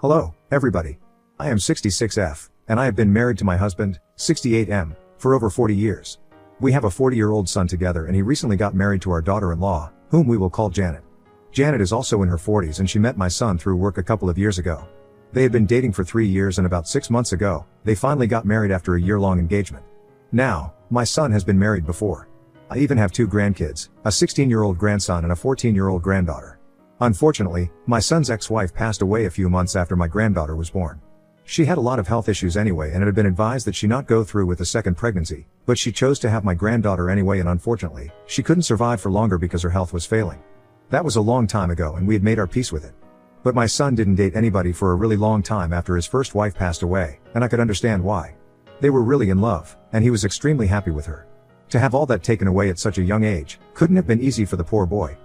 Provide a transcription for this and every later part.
Hello, everybody. I am 66F, and I have been married to my husband, 68M, for over 40 years. We have a 40-year-old son together and he recently got married to our daughter-in-law, whom we will call Janet. Janet is also in her 40s and she met my son through work a couple of years ago. They had been dating for 3 years and about 6 months ago, they finally got married after a year-long engagement. Now, my son has been married before. I even have 2 grandkids, a 16-year-old grandson and a 14-year-old granddaughter. Unfortunately, my son's ex-wife passed away a few months after my granddaughter was born. She had a lot of health issues anyway and it had been advised that she not go through with a second pregnancy, but she chose to have my granddaughter anyway and unfortunately, she couldn't survive for longer because her health was failing. That was a long time ago and we had made our peace with it. But my son didn't date anybody for a really long time after his first wife passed away, and I could understand why. They were really in love, and he was extremely happy with her. To have all that taken away at such a young age, couldn't have been easy for the poor boy.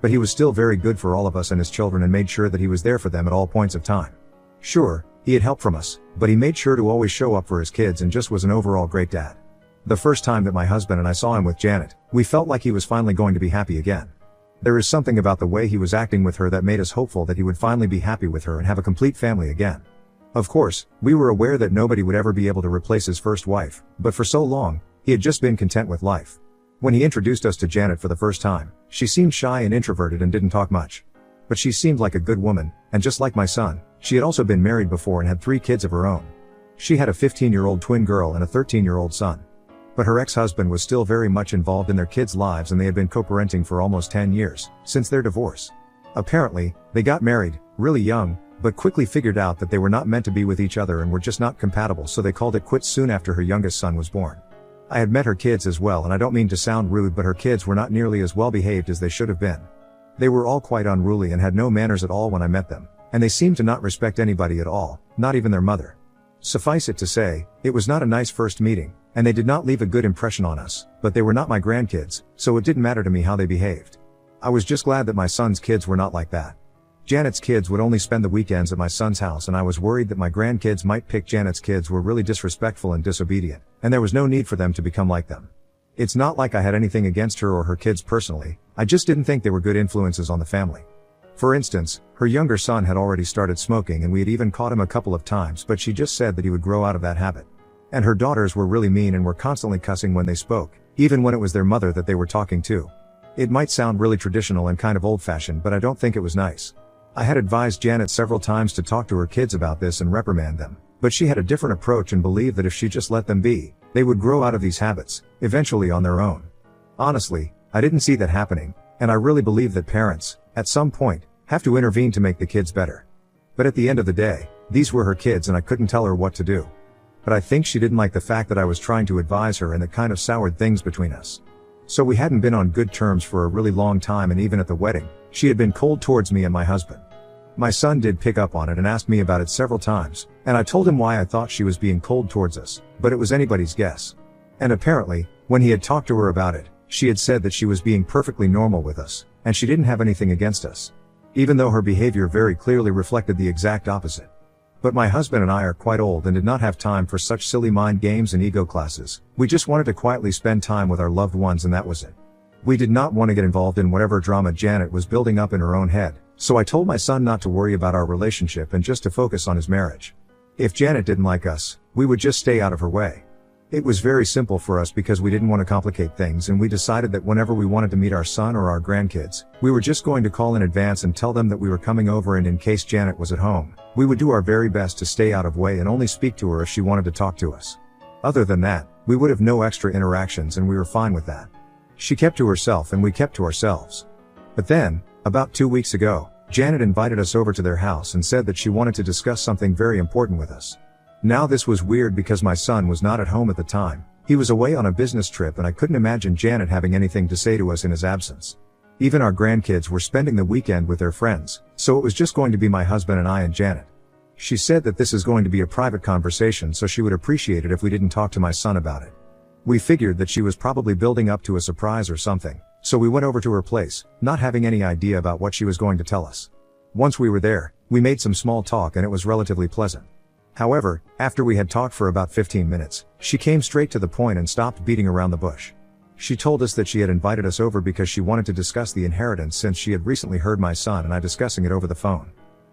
But he was still very good for all of us and his children and made sure that he was there for them at all points of time. Sure, he had help from us, but he made sure to always show up for his kids and just was an overall great dad. The first time that my husband and I saw him with Janet, we felt like he was finally going to be happy again. There is something about the way he was acting with her that made us hopeful that he would finally be happy with her and have a complete family again. Of course, we were aware that nobody would ever be able to replace his first wife, but for so long, he had just been content with life. When he introduced us to Janet for the first time, she seemed shy and introverted and didn't talk much. But she seemed like a good woman, and just like my son, she had also been married before and had 3 kids of her own. She had a 15-year-old twin girl and a 13-year-old son. But her ex-husband was still very much involved in their kids' lives and they had been co-parenting for almost 10 years, since their divorce. Apparently, they got married, really young, but quickly figured out that they were not meant to be with each other and were just not compatible, so they called it quits soon after her youngest son was born. I had met her kids as well and I don't mean to sound rude, but her kids were not nearly as well behaved as they should have been. They were all quite unruly and had no manners at all when I met them, and they seemed to not respect anybody at all, not even their mother. Suffice it to say, it was not a nice first meeting, and they did not leave a good impression on us, but they were not my grandkids, so it didn't matter to me how they behaved. I was just glad that my son's kids were not like that. Janet's kids would only spend the weekends at my son's house and I was worried that my grandkids might pick Janet's kids were really disrespectful and disobedient, and there was no need for them to become like them. It's not like I had anything against her or her kids personally, I just didn't think they were good influences on the family. For instance, her younger son had already started smoking and we had even caught him a couple of times, but she just said that he would grow out of that habit. And her daughters were really mean and were constantly cussing when they spoke, even when it was their mother that they were talking to. It might sound really traditional and kind of old-fashioned, but I don't think it was nice. I had advised Janet several times to talk to her kids about this and reprimand them, but she had a different approach and believed that if she just let them be, they would grow out of these habits, eventually on their own. Honestly, I didn't see that happening, and I really believe that parents, at some point, have to intervene to make the kids better. But at the end of the day, these were her kids and I couldn't tell her what to do. But I think she didn't like the fact that I was trying to advise her and it kind of soured things between us. So we hadn't been on good terms for a really long time, and even at the wedding, she had been cold towards me and my husband. My son did pick up on it and asked me about it several times, and I told him why I thought she was being cold towards us, but it was anybody's guess. And apparently, when he had talked to her about it, she had said that she was being perfectly normal with us, and she didn't have anything against us. Even though her behavior very clearly reflected the exact opposite. But my husband and I are quite old and did not have time for such silly mind games and ego classes. We just wanted to quietly spend time with our loved ones and that was it. We did not want to get involved in whatever drama Janet was building up in her own head, so I told my son not to worry about our relationship and just to focus on his marriage. If Janet didn't like us, we would just stay out of her way. It was very simple for us because we didn't want to complicate things, and we decided that whenever we wanted to meet our son or our grandkids, we were just going to call in advance and tell them that we were coming over, and in case Janet was at home, we would do our very best to stay out of way and only speak to her if she wanted to talk to us. Other than that, we would have no extra interactions and we were fine with that. She kept to herself and we kept to ourselves. But then, about 2 weeks ago, Janet invited us over to their house and said that she wanted to discuss something very important with us. Now this was weird because my son was not at home at the time. He was away on a business trip and I couldn't imagine Janet having anything to say to us in his absence. Even our grandkids were spending the weekend with their friends, so it was just going to be my husband and I and Janet. She said that this is going to be a private conversation, so she would appreciate it if we didn't talk to my son about it. We figured that she was probably building up to a surprise or something, so we went over to her place, not having any idea about what she was going to tell us. Once we were there, we made some small talk and it was relatively pleasant. However, after we had talked for about 15 minutes, she came straight to the point and stopped beating around the bush. She told us that she had invited us over because she wanted to discuss the inheritance, since she had recently heard my son and I discussing it over the phone.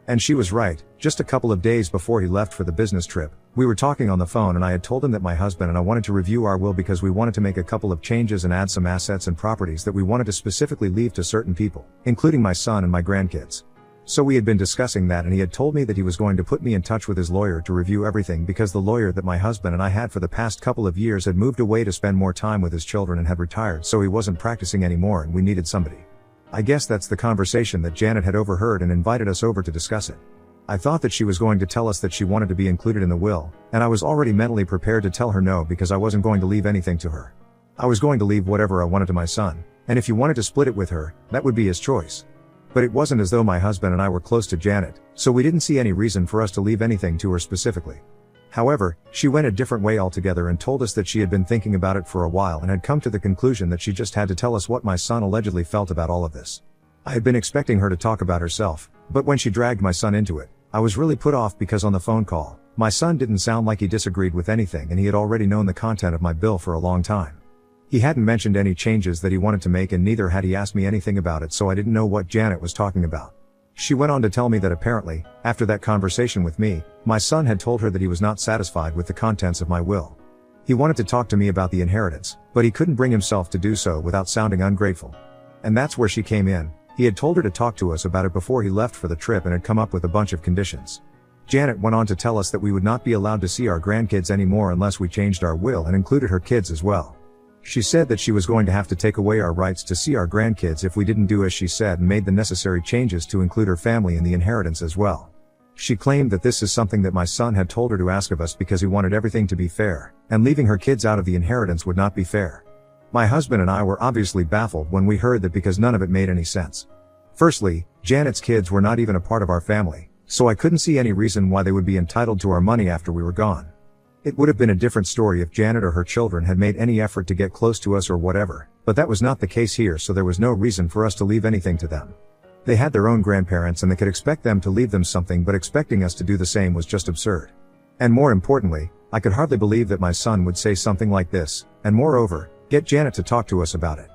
And she was right. Just a couple of days before he left for the business trip, we were talking on the phone and I had told him that my husband and I wanted to review our will because we wanted to make a couple of changes and add some assets and properties that we wanted to specifically leave to certain people, including my son and my grandkids. So we had been discussing that and he had told me that he was going to put me in touch with his lawyer to review everything because the lawyer that my husband and I had for the past couple of years had moved away to spend more time with his children and had retired, so he wasn't practicing anymore and we needed somebody. I guess that's the conversation that Janet had overheard and invited us over to discuss it. I thought that she was going to tell us that she wanted to be included in the will, and I was already mentally prepared to tell her no because I wasn't going to leave anything to her. I was going to leave whatever I wanted to my son, and if he wanted to split it with her, that would be his choice. But it wasn't as though my husband and I were close to Janet, so we didn't see any reason for us to leave anything to her specifically. However, she went a different way altogether and told us that she had been thinking about it for a while and had come to the conclusion that she just had to tell us what my son allegedly felt about all of this. I had been expecting her to talk about herself, but when she dragged my son into it, I was really put off because on the phone call, my son didn't sound like he disagreed with anything and he had already known the content of my bill for a long time. He hadn't mentioned any changes that he wanted to make and neither had he asked me anything about it, so I didn't know what Janet was talking about. She went on to tell me that apparently, after that conversation with me, my son had told her that he was not satisfied with the contents of my will. He wanted to talk to me about the inheritance, but he couldn't bring himself to do so without sounding ungrateful. And that's where she came in. He had told her to talk to us about it before he left for the trip and had come up with a bunch of conditions. Janet went on to tell us that we would not be allowed to see our grandkids anymore unless we changed our will and included her kids as well. She said that she was going to have to take away our rights to see our grandkids if we didn't do as she said and made the necessary changes to include her family in the inheritance as well. She claimed that this is something that my son had told her to ask of us because he wanted everything to be fair, and leaving her kids out of the inheritance would not be fair. My husband and I were obviously baffled when we heard that because none of it made any sense. Firstly, Janet's kids were not even a part of our family, so I couldn't see any reason why they would be entitled to our money after we were gone. It would have been a different story if Janet or her children had made any effort to get close to us or whatever, but that was not the case here, so there was no reason for us to leave anything to them. They had their own grandparents and they could expect them to leave them something, but expecting us to do the same was just absurd. And more importantly, I could hardly believe that my son would say something like this, and moreover, get Janet to talk to us about it.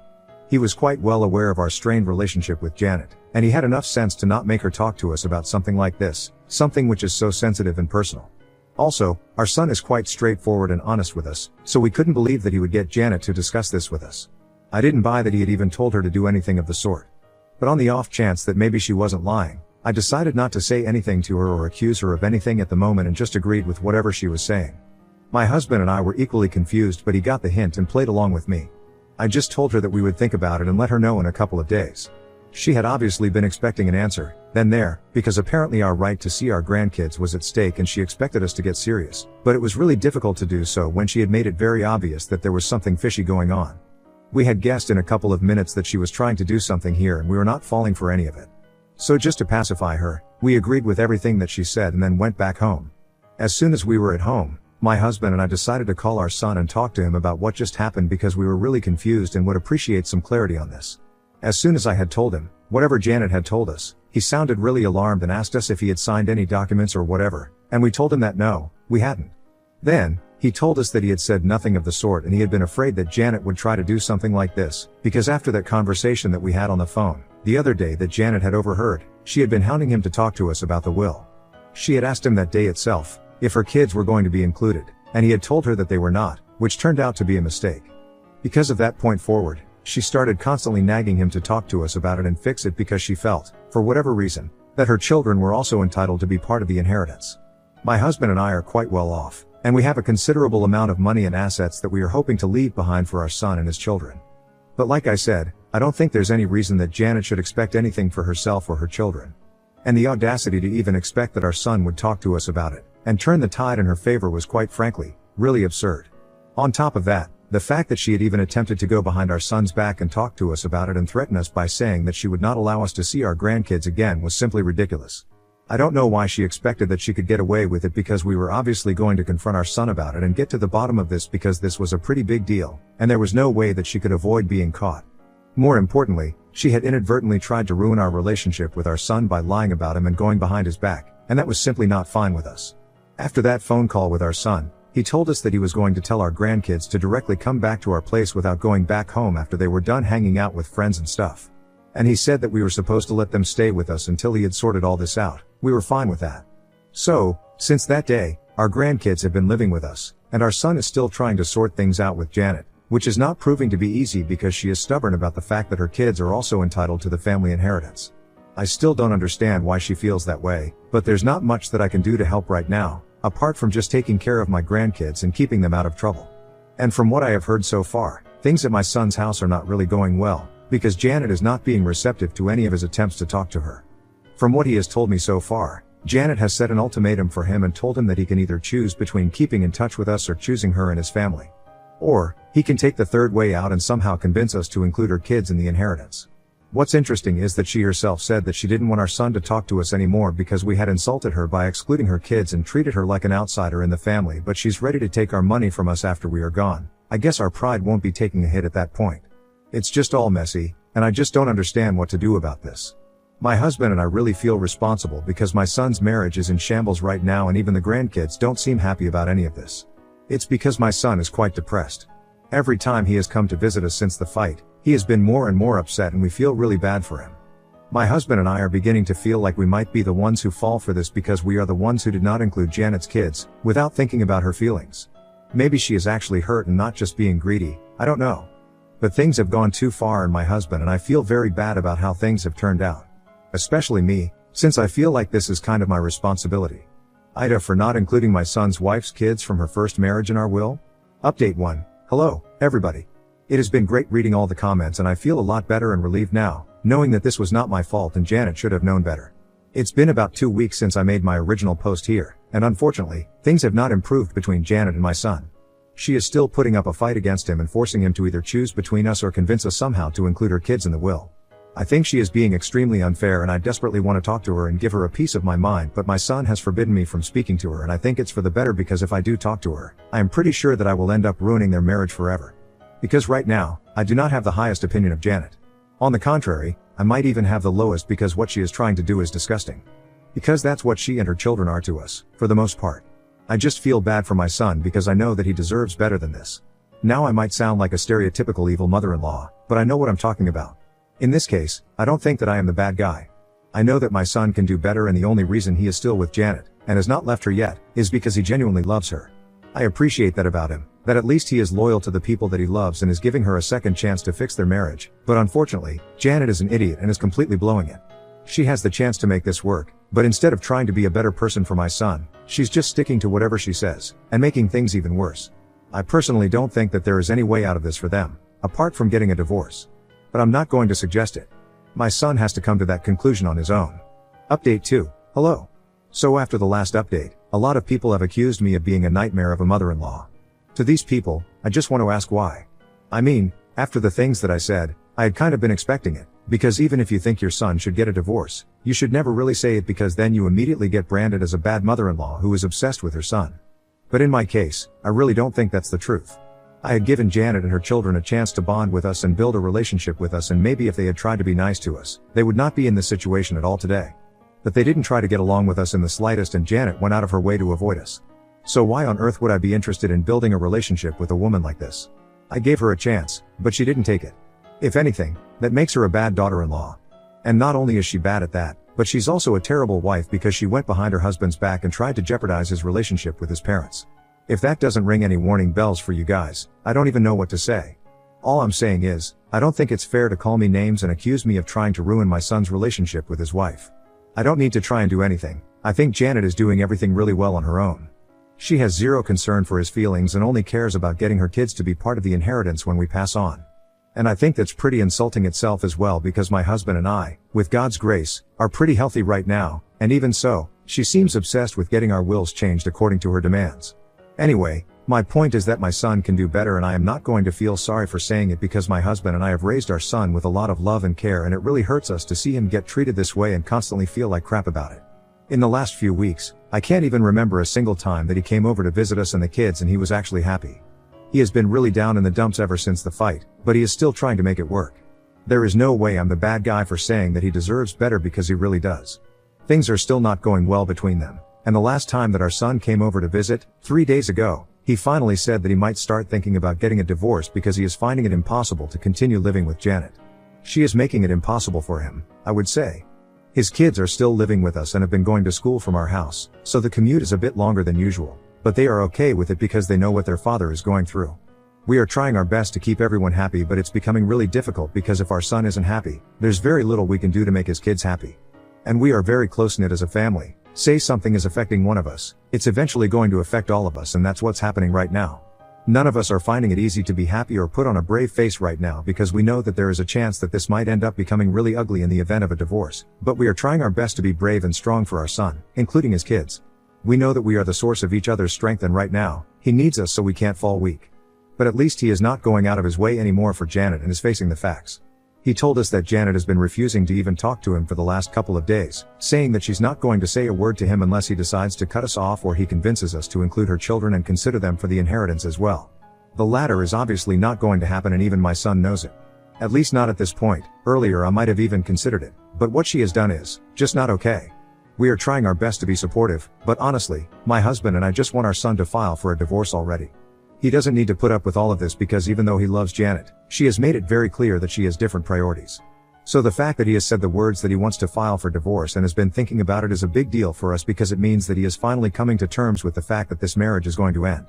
He was quite well aware of our strained relationship with Janet, and he had enough sense to not make her talk to us about something like this, something which is so sensitive and personal. Also, our son is quite straightforward and honest with us, so we couldn't believe that he would get Janet to discuss this with us. I didn't buy that he had even told her to do anything of the sort. But on the off chance that maybe she wasn't lying, I decided not to say anything to her or accuse her of anything at the moment and just agreed with whatever she was saying. My husband and I were equally confused, but he got the hint and played along with me. I just told her that we would think about it and let her know in a couple of days. She had obviously been expecting an answer, then there, because apparently our right to see our grandkids was at stake and she expected us to get serious, but it was really difficult to do so when she had made it very obvious that there was something fishy going on. We had guessed in a couple of minutes that she was trying to do something here and we were not falling for any of it. So just to pacify her, we agreed with everything that she said and then went back home. As soon as we were at home, my husband and I decided to call our son and talk to him about what just happened because we were really confused and would appreciate some clarity on this. As soon as I had told him whatever Janet had told us, he sounded really alarmed and asked us if he had signed any documents or whatever, and we told him that no, we hadn't. Then, he told us that he had said nothing of the sort and he had been afraid that Janet would try to do something like this, because after that conversation that we had on the phone the other day that Janet had overheard, she had been hounding him to talk to us about the will. She had asked him that day itself if her kids were going to be included, and he had told her that they were not, which turned out to be a mistake. Because of that point forward, she started constantly nagging him to talk to us about it and fix it because she felt, for whatever reason, that her children were also entitled to be part of the inheritance. My husband and I are quite well off, and we have a considerable amount of money and assets that we are hoping to leave behind for our son and his children. But like I said, I don't think there's any reason that Janet should expect anything for herself or her children. And the audacity to even expect that our son would talk to us about it and turn the tide in her favor was, quite frankly, really absurd. On top of that, the fact that she had even attempted to go behind our son's back and talk to us about it and threaten us by saying that she would not allow us to see our grandkids again was simply ridiculous. I don't know why she expected that she could get away with it, because we were obviously going to confront our son about it and get to the bottom of this, because this was a pretty big deal, and there was no way that she could avoid being caught. More importantly, she had inadvertently tried to ruin our relationship with our son by lying about him and going behind his back, and that was simply not fine with us. After that phone call with our son, he told us that he was going to tell our grandkids to directly come back to our place without going back home after they were done hanging out with friends and stuff. And he said that we were supposed to let them stay with us until he had sorted all this out, We were fine with that. So, since that day, our grandkids have been living with us, and our son is still trying to sort things out with Janet, which is not proving to be easy because she is stubborn about the fact that her kids are also entitled to the family inheritance. I still don't understand why she feels that way, but there's not much that I can do to help right now, apart from just taking care of my grandkids and keeping them out of trouble. And from what I have heard so far, things at my son's house are not really going well, because Janet is not being receptive to any of his attempts to talk to her. From what he has told me so far, Janet has set an ultimatum for him and told him that he can either choose between keeping in touch with us or choosing her and his family. Or, he can take the third way out and somehow convince us to include her kids in the inheritance. What's interesting is that she herself said that she didn't want our son to talk to us anymore because we had insulted her by excluding her kids and treated her like an outsider in the family, but she's ready to take our money from us after we are gone. I guess our pride won't be taking a hit at that point. It's just all messy, and I just don't understand what to do about this. My husband and I really feel responsible because my son's marriage is in shambles right now and even the grandkids don't seem happy about any of this. It's because my son is quite depressed. Every time he has come to visit us since the fight, he has been more and more upset and we feel really bad for him. My husband and I are beginning to feel like we might be the ones who fall for this because we are the ones who did not include Janet's kids, without thinking about her feelings. Maybe she is actually hurt and not just being greedy, I don't know. But things have gone too far and my husband and I feel very bad about how things have turned out. Especially me, since I feel like this is kind of my responsibility. Ida for not including my son's wife's kids from her first marriage in our will? Update 1. Hello, everybody. It has been great reading all the comments and I feel a lot better and relieved now, knowing that this was not my fault and Janet should have known better. It's been about 2 weeks since I made my original post here, and unfortunately, things have not improved between Janet and my son. She is still putting up a fight against him and forcing him to either choose between us or convince us somehow to include her kids in the will. I think she is being extremely unfair and I desperately want to talk to her and give her a piece of my mind, but my son has forbidden me from speaking to her and I think it's for the better because if I do talk to her, I am pretty sure that I will end up ruining their marriage forever. Because right now, I do not have the highest opinion of Janet. On the contrary, I might even have the lowest because what she is trying to do is disgusting. Because that's what she and her children are to us, for the most part. I just feel bad for my son because I know that he deserves better than this. Now I might sound like a stereotypical evil mother-in-law, but I know what I'm talking about. In this case, I don't think that I am the bad guy. I know that my son can do better and the only reason he is still with Janet, and has not left her yet, is because he genuinely loves her. I appreciate that about him, that at least he is loyal to the people that he loves and is giving her a second chance to fix their marriage, but unfortunately, Janet is an idiot and is completely blowing it. She has the chance to make this work, but instead of trying to be a better person for my son, she's just sticking to whatever she says, and making things even worse. I personally don't think that there is any way out of this for them, apart from getting a divorce. But I'm not going to suggest it. My son has to come to that conclusion on his own. Update 2. Hello. So after the last update, a lot of people have accused me of being a nightmare of a mother-in-law. To these people, I just want to ask why. I mean, after the things that I said, I had kind of been expecting it, because even if you think your son should get a divorce, you should never really say it because then you immediately get branded as a bad mother-in-law who is obsessed with her son. But in my case, I really don't think that's the truth. I had given Janet and her children a chance to bond with us and build a relationship with us, and maybe if they had tried to be nice to us, they would not be in this situation at all today. But they didn't try to get along with us in the slightest and Janet went out of her way to avoid us. So why on earth would I be interested in building a relationship with a woman like this? I gave her a chance, but she didn't take it. If anything, that makes her a bad daughter-in-law. And not only is she bad at that, but she's also a terrible wife because she went behind her husband's back and tried to jeopardize his relationship with his parents. If that doesn't ring any warning bells for you guys, I don't even know what to say. All I'm saying is, I don't think it's fair to call me names and accuse me of trying to ruin my son's relationship with his wife. I don't need to try and do anything. I think Janet is doing everything really well on her own. She has zero concern for his feelings and only cares about getting her kids to be part of the inheritance when we pass on. And I think that's pretty insulting itself as well because my husband and I, with God's grace, are pretty healthy right now, and even so, she seems obsessed with getting our wills changed according to her demands. Anyway, my point is that my son can do better and I am not going to feel sorry for saying it because my husband and I have raised our son with a lot of love and care and it really hurts us to see him get treated this way and constantly feel like crap about it. In the last few weeks, I can't even remember a single time that he came over to visit us and the kids and he was actually happy. He has been really down in the dumps ever since the fight, but he is still trying to make it work. There is no way I'm the bad guy for saying that he deserves better because he really does. Things are still not going well between them, and the last time that our son came over to visit, 3 days ago, he finally said that he might start thinking about getting a divorce because he is finding it impossible to continue living with Janet. She is making it impossible for him, I would say. His kids are still living with us and have been going to school from our house, so the commute is a bit longer than usual, but they are okay with it because they know what their father is going through. We are trying our best to keep everyone happy, but it's becoming really difficult because if our son isn't happy, there's very little we can do to make his kids happy. And we are very close-knit as a family. Say something is affecting one of us, it's eventually going to affect all of us, and that's what's happening right now. None of us are finding it easy to be happy or put on a brave face right now because we know that there is a chance that this might end up becoming really ugly in the event of a divorce, but we are trying our best to be brave and strong for our son, including his kids. We know that we are the source of each other's strength, and right now, he needs us so we can't fall weak. But at least he is not going out of his way anymore for Janet and is facing the facts. He told us that Janet has been refusing to even talk to him for the last couple of days, saying that she's not going to say a word to him unless he decides to cut us off or he convinces us to include her children and consider them for the inheritance as well. The latter is obviously not going to happen, and even my son knows it. At least not at this point. Earlier I might have even considered it, but what she has done is just not okay. We are trying our best to be supportive, but honestly, my husband and I just want our son to file for a divorce already. He doesn't need to put up with all of this because even though he loves Janet, she has made it very clear that she has different priorities. So the fact that he has said the words that he wants to file for divorce and has been thinking about it is a big deal for us because it means that he is finally coming to terms with the fact that this marriage is going to end.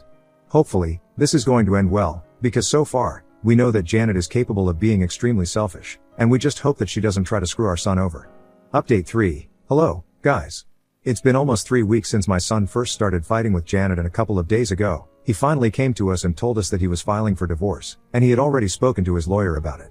Hopefully, this is going to end well, because so far, we know that Janet is capable of being extremely selfish, and we just hope that she doesn't try to screw our son over. Update 3. Hello, guys. It's been almost 3 weeks since my son first started fighting with Janet, and a couple of days ago, he finally came to us and told us that he was filing for divorce, and he had already spoken to his lawyer about it.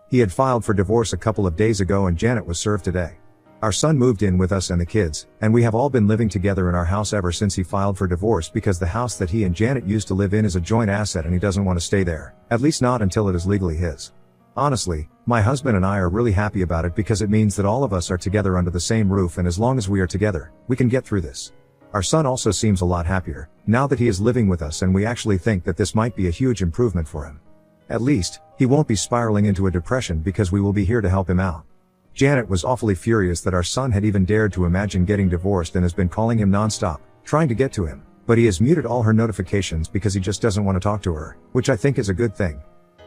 He had filed for divorce a couple of days ago and Janet was served today. Our son moved in with us and the kids, and we have all been living together in our house ever since he filed for divorce because the house that he and Janet used to live in is a joint asset and he doesn't want to stay there, at least not until it is legally his. Honestly, my husband and I are really happy about it because it means that all of us are together under the same roof, and as long as we are together, we can get through this. Our son also seems a lot happier, now that he is living with us, and we actually think that this might be a huge improvement for him. At least, he won't be spiraling into a depression because we will be here to help him out. Janet was awfully furious that our son had even dared to imagine getting divorced and has been calling him non-stop, trying to get to him, but he has muted all her notifications because he just doesn't want to talk to her, which I think is a good thing.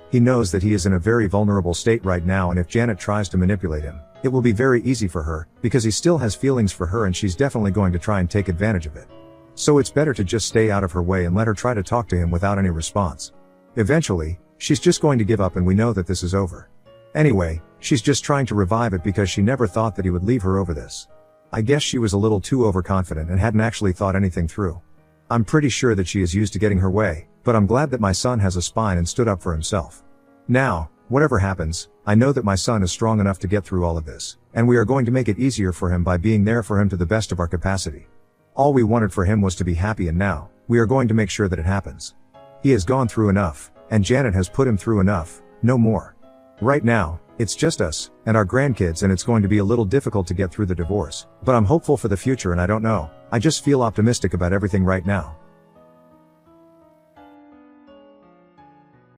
He knows that he is in a very vulnerable state right now, and if Janet tries to manipulate him, it will be very easy for her, because he still has feelings for her and she's definitely going to try and take advantage of it. So it's better to just stay out of her way and let her try to talk to him without any response. Eventually, she's just going to give up and we know that this is over. Anyway, she's just trying to revive it because she never thought that he would leave her over this. I guess she was a little too overconfident and hadn't actually thought anything through. I'm pretty sure that she is used to getting her way, but I'm glad that my son has a spine and stood up for himself. Now, whatever happens, I know that my son is strong enough to get through all of this, and we are going to make it easier for him by being there for him to the best of our capacity. All we wanted for him was to be happy, and now, we are going to make sure that it happens. He has gone through enough, and Janet has put him through enough, no more. Right now, it's just us, and our grandkids, and it's going to be a little difficult to get through the divorce, but I'm hopeful for the future, and I don't know, I just feel optimistic about everything right now.